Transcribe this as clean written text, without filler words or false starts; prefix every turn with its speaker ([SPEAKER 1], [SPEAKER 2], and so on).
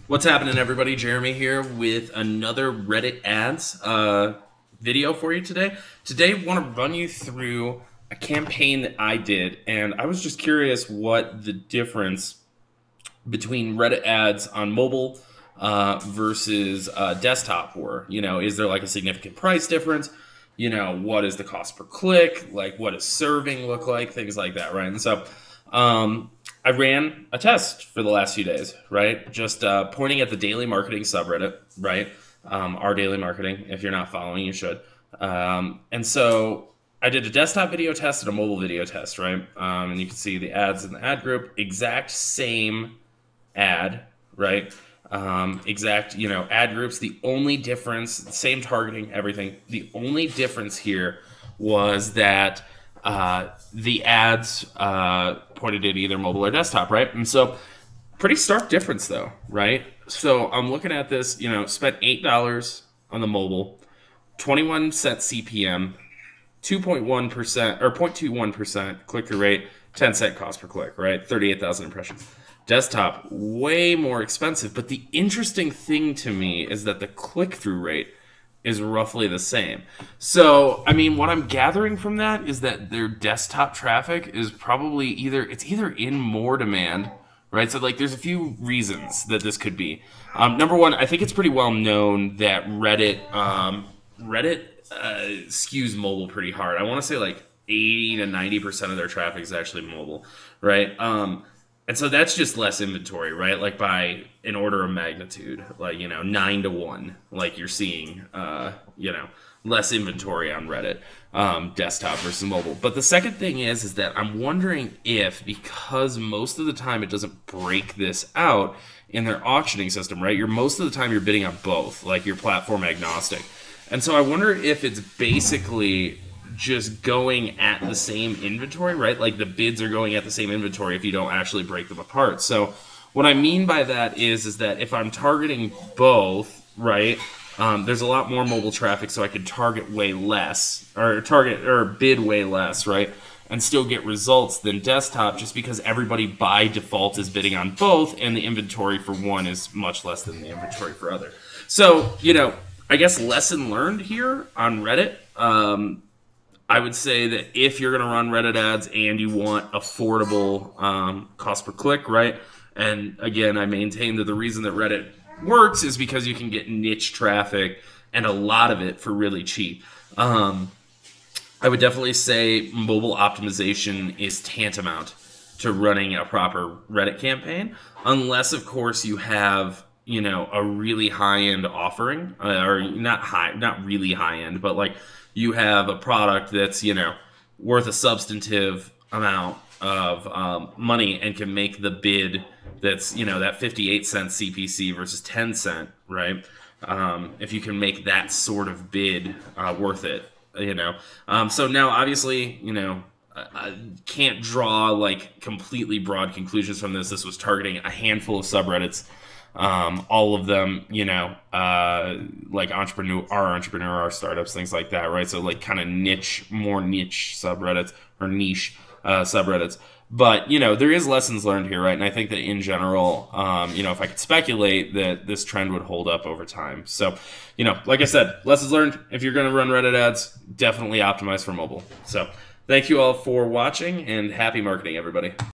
[SPEAKER 1] What's happening, everybody? Jeremy here with another Reddit ads video for you today. Today, I want to run you through a campaign that I did, and I was just curious what the difference between Reddit ads on mobile versus desktop were. You know, is there like a significant price difference? You know, what is the cost per click? Like, what does serving look like? Things like that, right? And so, I ran a test for the last few days, right? Just pointing at the daily marketing subreddit, right? Our daily marketing. If you're not following, you should. And so I did a desktop video test and a mobile video test, right? And you can see the ads in the ad group, exact same ad, right? Exact, ad groups. The only difference, same targeting, everything. The only difference here was that the ads pointed at either mobile or desktop, right? And so pretty stark difference though, right? So I'm looking at this, spent $8 on the mobile, 21 cent CPM, 2.1% or 0.21% click-through rate, 10 cent cost per click, right? 38,000 impressions. Desktop, way more expensive. But the interesting thing to me is that the click-through rate is roughly the same. So, I mean, what I'm gathering from that is that their desktop traffic is probably either in more demand, right? So, like, there's a few reasons that this could be. Number one, I think it's pretty well known that Reddit skews mobile pretty hard. I want to say like 80 to 90% of their traffic is actually mobile, right? And so that's just less inventory, right? Like by an order of magnitude, like, 9 to 1, like you're seeing, less inventory on Reddit, desktop versus mobile. But the second thing is that I'm wondering if, because most of the time it doesn't break this out in their auctioning system, right? Most of the time you're bidding on both, like you're platform agnostic. And so I wonder if it's basically just going at the same inventory, right? Like the bids are going at the same inventory if you don't actually break them apart. So what I mean by that is that if I'm targeting both, right, there's a lot more mobile traffic, so I could target way less, or bid way less, right, and still get results than desktop, just because everybody by default is bidding on both, and the inventory for one is much less than the inventory for other. So, I guess lesson learned here on Reddit. I would say that if you're going to run Reddit ads and you want affordable cost per click, right? And again, I maintain that the reason that Reddit works is because you can get niche traffic and a lot of it for really cheap. I would definitely say mobile optimization is tantamount to running a proper Reddit campaign, unless, of course, you have a really high-end offering, or not really high-end, but like you have a product that's, worth a substantive amount of money and can make the bid that's, that 58 cent CPC versus 10 cent, right? If you can make that sort of bid worth it, So now, obviously, I can't draw like completely broad conclusions from this. This was targeting a handful of subreddits. All of them, like our startups, things like that, right? So like kind of more niche subreddits or niche subreddits. But, there is lessons learned here, right? And I think that in general, if I could speculate, that this trend would hold up over time. So, like I said, lessons learned. If you're going to run Reddit ads, definitely optimize for mobile. So thank you all for watching, and happy marketing, everybody.